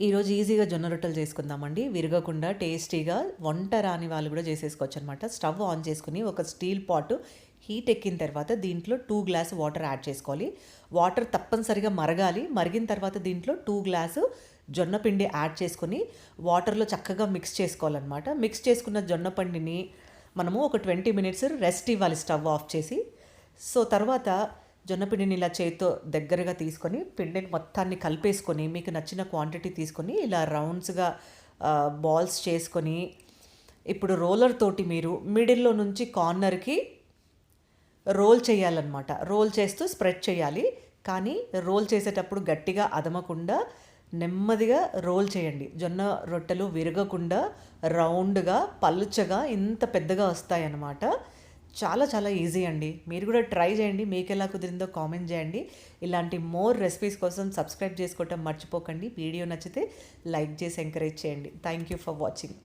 ఈరోజు ఈజీగా జొన్న రొట్టెలు చేసుకుందామండి. విరగకుండా టేస్టీగా వంట రాని వాళ్ళు కూడా చేసేసుకోవచ్చు అనమాట. స్టవ్ ఆన్ చేసుకుని ఒక స్టీల్ పాట్ హీట్ ఎక్కిన తర్వాత దీంట్లో 2 గ్లాస్ వాటర్ యాడ్ చేసుకోవాలి. వాటర్ తప్పనిసరిగా మరగాలి. మరిగిన తర్వాత దీంట్లో 2 గ్లాసు జొన్న పిండి యాడ్ చేసుకొని వాటర్లో చక్కగా మిక్స్ చేసుకోవాలన్నమాట. మిక్స్ చేసుకున్న జొన్న పిండిని మనము ఒక 20 మినిట్స్ రెస్ట్ ఇవ్వాలి స్టవ్ ఆఫ్ చేసి. సో తర్వాత జొన్నపిండిని ఇలా చేతితో దగ్గరగా తీసుకొని పిండిని మొత్తాన్ని కలిపేసుకొని మీకు నచ్చిన క్వాంటిటీ తీసుకొని ఇలా రౌండ్స్గా బాల్స్ చేసుకొని ఇప్పుడు రోలర్ తోటి మీరు మిడిల్లో నుంచి కార్నర్కి రోల్ చేయాలన్నమాట. రోల్ చేస్తూ స్ప్రెడ్ చేయాలి. కానీ రోల్ చేసేటప్పుడు గట్టిగా అదమకుండా నెమ్మదిగా రోల్ చేయండి. జొన్న రొట్టెలు విరగకుండా రౌండ్గా పలుచగా ఇంత పెద్దగా వస్తాయన్నమాట. చాలా చాలా ఈజీ అండి. మీరు కూడా ట్రై చేయండి. మీకు ఎలా కుదిరిందో కామెంట్ చేయండి. ఇలాంటి మోర్ రెసిపీస్ కోసం సబ్స్క్రైబ్ చేసుకోవటం మర్చిపోకండి. వీడియో నచ్చితే లైక్ చేసి ఎంకరేజ్ చేయండి. Thank you for watching.